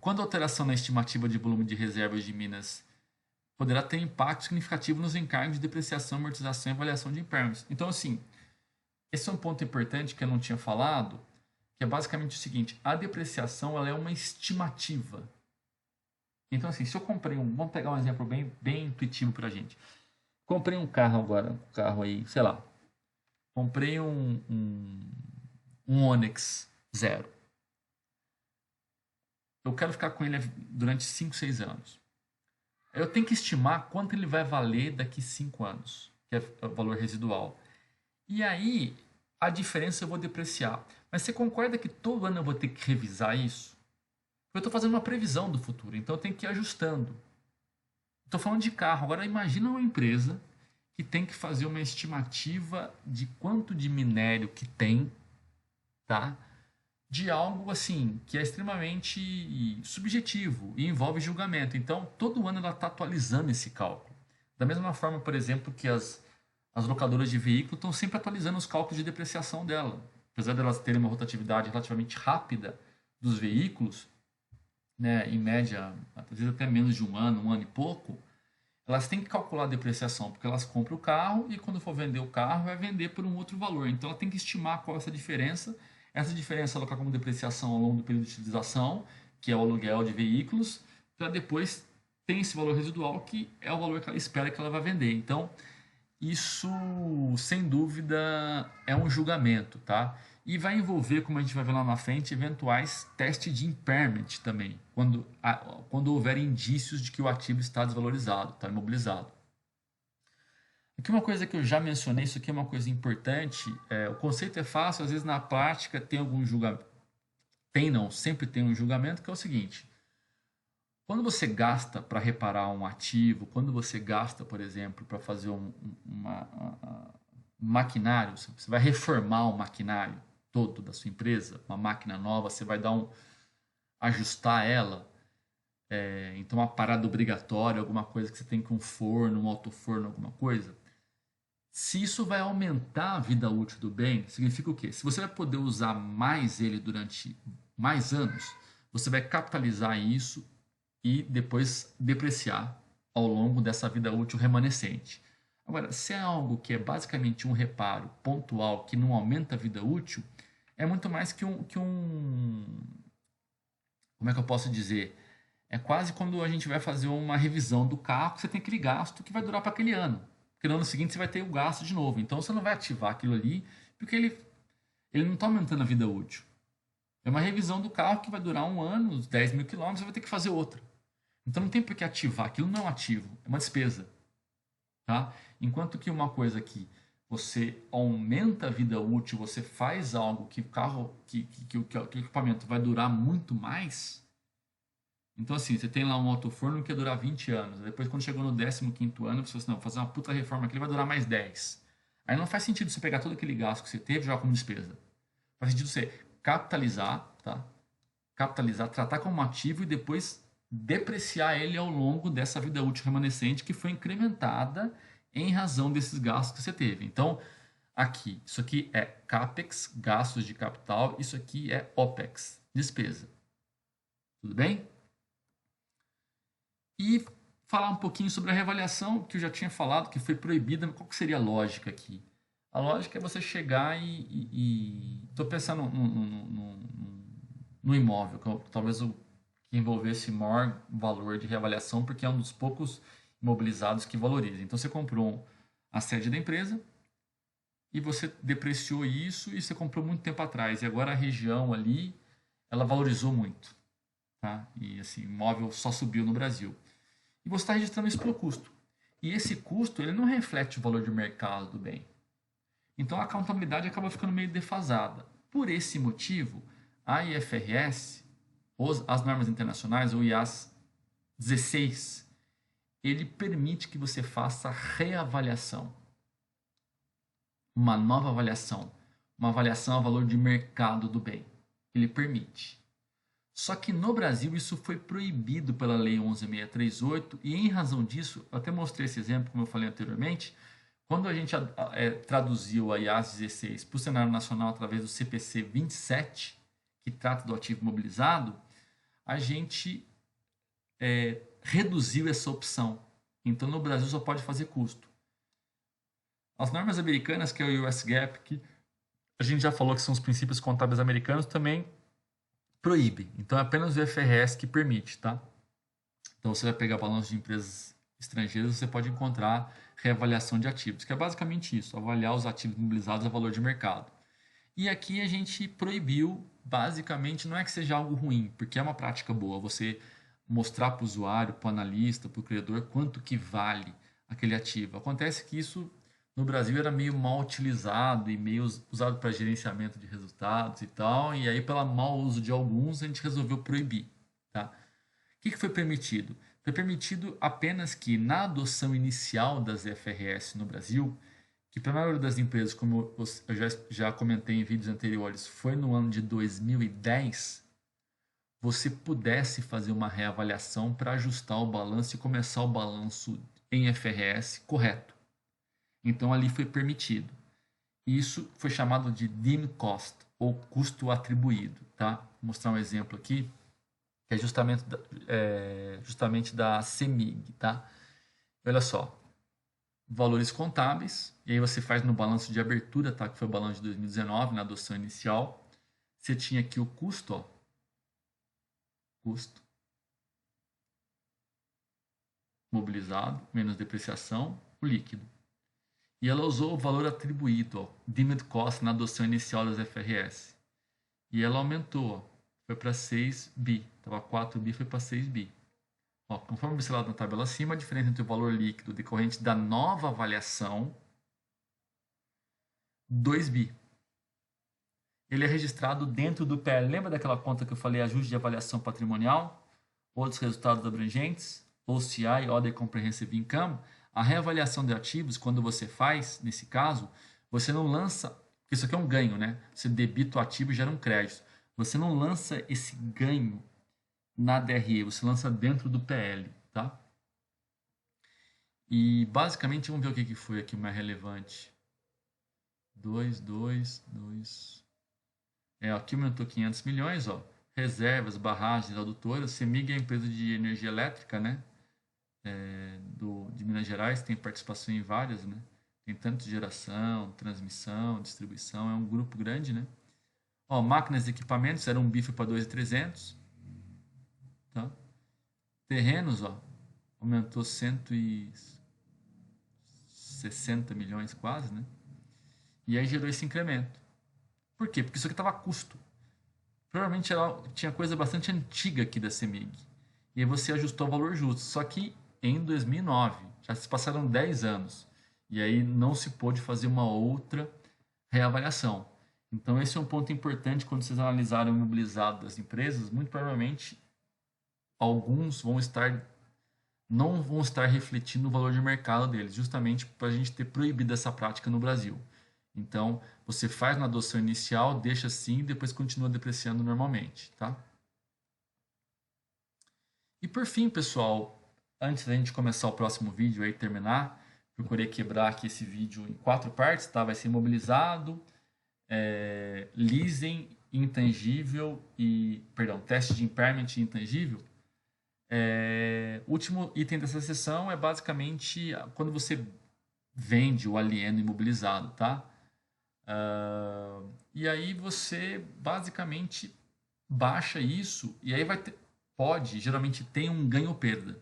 Quando a alteração na estimativa de volume de reservas de minas poderá ter impacto significativo nos encargos de depreciação, amortização e avaliação de impairments. Então, assim, esse é um ponto importante que eu não tinha falado, que é basicamente o seguinte: a depreciação ela é uma estimativa. Então, assim, se eu comprei vamos pegar um exemplo bem intuitivo para a gente. Comprei um carro agora, um carro aí, sei lá, comprei um Onix 0. eu quero ficar com ele durante 5, 6 anos. Eu tenho que estimar quanto ele vai valer daqui 5 anos, que é o valor residual. E aí, a diferença eu vou depreciar. Mas você concorda que todo ano eu vou ter que revisar isso? Eu estou fazendo uma previsão do futuro, então eu tenho que ir ajustando. Estou falando de carro. Agora imagina uma empresa que tem que fazer uma estimativa de quanto de minério que tem, tá? De algo assim que é extremamente subjetivo e envolve julgamento. Então, todo ano ela está atualizando esse cálculo. Da mesma forma, por exemplo, que as locadoras de veículo estão sempre atualizando os cálculos de depreciação dela. Apesar delas terem uma rotatividade relativamente rápida dos veículos, né, em média, às vezes até menos de um ano e pouco, elas têm que calcular a depreciação, porque elas compram o carro e quando for vender o carro, vai vender por um outro valor. Então ela tem que estimar qual é essa diferença. Essa diferença ela coloca como depreciação ao longo do período de utilização, que é o aluguel de veículos, para depois ter esse valor residual, que é o valor que ela espera que ela vai vender. Então, isso, sem dúvida, é um julgamento, tá? E vai envolver, como a gente vai ver lá na frente, eventuais testes de impairment também, quando houver indícios de que o ativo está desvalorizado, está imobilizado. Aqui uma coisa que eu já mencionei, isso aqui é uma coisa importante, o conceito é fácil, às vezes na prática tem algum julgamento, sempre tem um julgamento, que é o seguinte: quando você gasta para reparar um ativo, quando você gasta, por exemplo, para fazer um maquinário, você vai reformar o maquinário todo da sua empresa, uma máquina nova, você vai ajustar ela, então uma parada obrigatória, alguma coisa que você tem com um forno, um alto-forno, alguma coisa. Se isso vai aumentar a vida útil do bem, significa o quê? Se você vai poder usar mais ele durante mais anos, você vai capitalizar isso e depois depreciar ao longo dessa vida útil remanescente. Agora, se é algo que é basicamente um reparo pontual que não aumenta a vida útil, é muito mais que um. Como é que eu posso dizer? É quase quando a gente vai fazer uma revisão do carro, que você tem aquele gasto que vai durar para aquele ano. Porque no ano seguinte você vai ter o gasto de novo. Então você não vai ativar aquilo ali, porque ele não está aumentando a vida útil. É uma revisão do carro que vai durar um ano, uns 10 mil quilômetros, você vai ter que fazer outra. Então não tem por que ativar, aquilo não é um ativo, é uma despesa. Tá? Enquanto que uma coisa que você aumenta a vida útil, você faz algo que o carro, que o equipamento vai durar muito mais. Então assim, você tem lá um alto-forno que ia durar 20 anos. Depois quando chegou no 15º ano, você falou assim, não, vou fazer uma puta reforma aqui, ele vai durar mais 10. Aí não faz sentido você pegar todo aquele gasto que você teve e jogar como despesa. Faz sentido você capitalizar, tá? Capitalizar, tratar como ativo e depois depreciar ele ao longo dessa vida útil remanescente que foi incrementada em razão desses gastos que você teve. Então, isso aqui é CAPEX, gastos de capital, isso aqui é OPEX, despesa. Tudo bem? E falar um pouquinho sobre a reavaliação, que eu já tinha falado, que foi proibida, mas qual que seria a lógica aqui? A lógica é você chegar estou pensando no imóvel, que talvez o que envolvesse maior valor de reavaliação, porque é um dos poucos imobilizados que valoriza. Então você comprou a sede da empresa e você depreciou isso e você comprou muito tempo atrás. E agora a região ali, ela valorizou muito. Tá? E assim, o imóvel só subiu no Brasil. E você está registrando isso pelo custo. E esse custo, ele não reflete o valor de mercado do bem. Então a contabilidade acaba ficando meio defasada. Por esse motivo, a IFRS, as normas internacionais, o IAS 16, ele permite que você faça reavaliação. Uma nova avaliação. Uma avaliação a valor de mercado do bem. Ele permite. Só que no Brasil isso foi proibido pela Lei 11.638 e em razão disso, eu até mostrei esse exemplo, como eu falei anteriormente, quando a gente traduziu a IAS 16 para o cenário nacional através do CPC 27, que trata do ativo imobilizado, a gente reduziu essa opção. Então no Brasil só pode fazer custo. As normas americanas, que é o US GAAP, que a gente já falou que são os princípios contábeis americanos, também proíbe. Então é apenas o IFRS que permite, tá? Então você vai pegar balanço de empresas estrangeiras, você pode encontrar reavaliação de ativos, que é basicamente isso, avaliar os ativos imobilizados a valor de mercado. E aqui a gente proibiu, basicamente, não é que seja algo ruim, porque é uma prática boa, você mostrar para o usuário, para o analista, para o criador, quanto que vale aquele ativo. Acontece que isso no Brasil era meio mal utilizado e meio usado para gerenciamento de resultados e tal, e aí pelo mau uso de alguns a gente resolveu proibir, tá? O que foi permitido? Foi permitido apenas que na adoção inicial das FRS no Brasil, que para a maioria das empresas, como eu já comentei em vídeos anteriores, foi no ano de 2010, você pudesse fazer uma reavaliação para ajustar o balanço e começar o balanço em FRS correto. Então ali foi permitido. Isso foi chamado de dim cost, ou custo atribuído. Tá? Vou mostrar um exemplo aqui, que é justamente da CEMIG. Tá? Olha só, valores contábeis, e aí você faz no balanço de abertura, tá? Que foi o balanço de 2019, na adoção inicial. Você tinha aqui o custo, ó, custo mobilizado, menos depreciação, o líquido. E ela usou o valor atribuído, ó, deemed cost, na adoção inicial das FRS. E ela aumentou, ó, foi para 6 bi, estava 4 bi, foi para 6 bi. Ó, conforme observado na tabela acima, a diferença entre o valor líquido decorrente da nova avaliação, 2 bi. Ele é registrado dentro do PL. Lembra daquela conta que eu falei, ajuste de avaliação patrimonial? Outros resultados abrangentes? OCI, Other Comprehensive Income? A reavaliação de ativos, quando você faz, nesse caso, você não lança, porque isso aqui é um ganho, né? Você debita o ativo e gera um crédito. Você não lança esse ganho na DRE, você lança dentro do PL, tá? E basicamente, vamos ver o que foi aqui mais relevante. 2, 2, 2. Aqui aumentou 500 milhões, ó. Reservas, barragens, adutoras. CEMIG é a empresa de energia elétrica, né? De Minas Gerais, tem participação em várias, né? Tem tanto geração, transmissão, distribuição, é um grupo grande, né? Ó, máquinas e equipamentos, era um bife para 2.300, tá? Terrenos, ó, aumentou 160 milhões quase, né? E aí gerou esse incremento. Por quê? Porque isso aqui estava a custo. Provavelmente tinha coisa bastante antiga aqui da CEMIG. E aí você ajustou o valor justo. Só que em 2009, já se passaram 10 anos. E aí não se pôde fazer uma outra reavaliação. Então esse é um ponto importante quando vocês analisarem o imobilizado das empresas. Muito provavelmente alguns não vão estar refletindo o valor de mercado deles, justamente para a gente ter proibido essa prática no Brasil. Então, você faz na adoção inicial, deixa assim e depois continua depreciando normalmente, tá? E por fim, pessoal, antes da gente começar o próximo vídeo e terminar, procurei quebrar aqui esse vídeo em 4 partes, tá? Vai ser imobilizado, leasing, intangível teste de impairment e intangível. O último item dessa sessão é basicamente quando você vende o alieno imobilizado, tá? E aí você basicamente baixa isso e aí geralmente tem um ganho ou perda.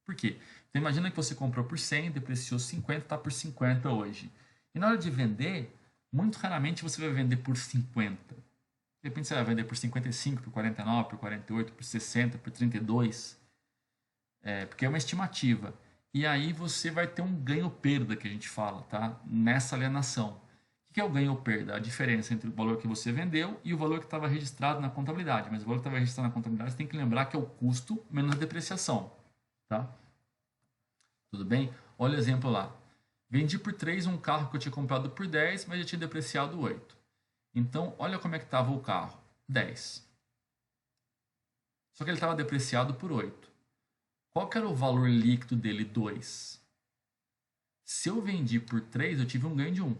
Por quê? Então imagina que você comprou por 100, depreciou 50, está por 50 hoje. E na hora de vender, muito raramente você vai vender por 50. De repente você vai vender por 55, por 49, por 48, por 60, por 32. Porque é uma estimativa. E aí você vai ter um ganho ou perda que a gente fala, tá? Nessa alienação. O que é o ganho ou perda? A diferença entre o valor que você vendeu e o valor que estava registrado na contabilidade. Mas o valor que estava registrado na contabilidade, você tem que lembrar que é o custo menos a depreciação. Tá? Tudo bem? Olha o exemplo lá. Vendi por 3 um carro que eu tinha comprado por 10, mas já tinha depreciado 8. Então, olha como é que estava o carro. 10. Só que ele estava depreciado por 8. Qual que era o valor líquido dele? 2. Se eu vendi por 3, eu tive um ganho de 1.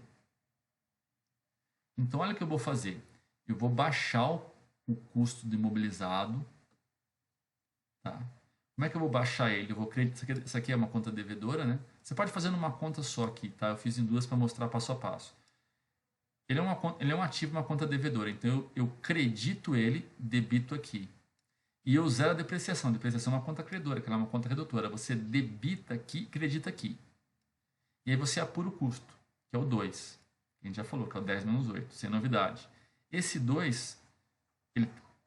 Então, olha o que eu vou fazer. Eu vou baixar o custo do imobilizado. Tá? Como é que eu vou baixar ele? Eu vou isso aqui é uma conta devedora, né? Você pode fazer numa conta só aqui, tá? Eu fiz em duas para mostrar passo a passo. Ele é um ativo, uma conta devedora. Então, eu credito ele, debito aqui. E eu zero a depreciação. A depreciação é uma conta credora, que ela é uma conta redutora. Você debita aqui, acredita aqui. E aí você apura o custo, que é o 2. A gente já falou que é o 10 menos 8, sem novidade. Esse 2,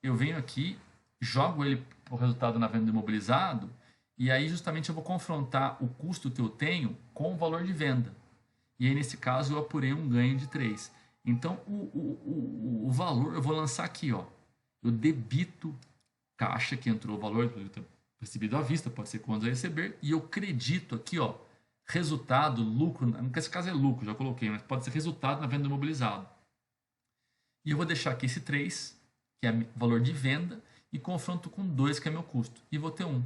eu venho aqui, jogo ele para o resultado na venda do imobilizado, e aí justamente eu vou confrontar o custo que eu tenho com o valor de venda. E aí nesse caso eu apurei um ganho de 3. Então o valor eu vou lançar aqui, ó. Eu debito caixa que entrou o valor recebido à vista, pode ser quando a receber, e eu credito aqui, ó, resultado, lucro, nesse caso é lucro, já coloquei, mas pode ser resultado na venda do imobilizado. E eu vou deixar aqui esse 3, que é o valor de venda, e confronto com 2, que é meu custo. E vou ter 1.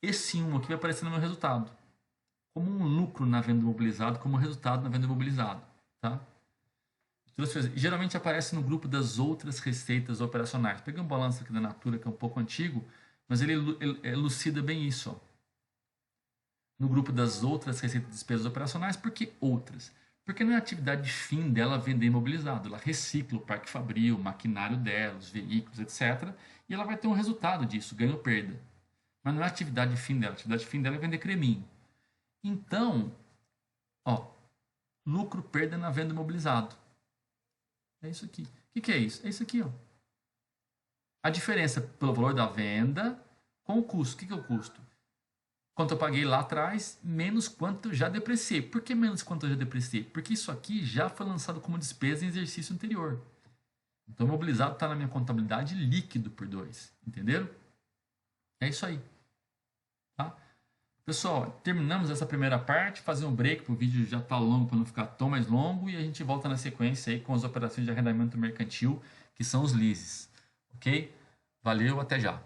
Esse 1 aqui vai aparecer no meu resultado, como um lucro na venda do imobilizado, como resultado na venda do imobilizado. Tá? Geralmente aparece no grupo das outras receitas operacionais. Peguei um balanço aqui da Natura, que é um pouco antigo, mas ele elucida bem isso. Ó. No grupo das outras receitas e despesas operacionais, por que outras? Porque não é a atividade fim dela vender imobilizado. Ela recicla o parque fabril, o maquinário dela, os veículos, etc. E ela vai ter um resultado disso, ganho ou perda. Mas não é a atividade fim dela. A atividade fim dela é vender creminho. Então, ó, lucro, perda na venda imobilizado. É isso aqui. O que é isso? É isso aqui, ó. A diferença pelo valor da venda com o custo. O que é o custo? Quanto eu paguei lá atrás, menos quanto eu já depreciei. Por que menos quanto eu já depreciei? Porque isso aqui já foi lançado como despesa em exercício anterior. Então, o mobilizado está na minha contabilidade líquido por 2. Entenderam? É isso aí. Tá? Pessoal, terminamos essa primeira parte. Fazer um break, porque o vídeo já está longo para não ficar tão mais longo. E a gente volta na sequência aí com as operações de arrendamento mercantil, que são os leases. Ok? Valeu, até já.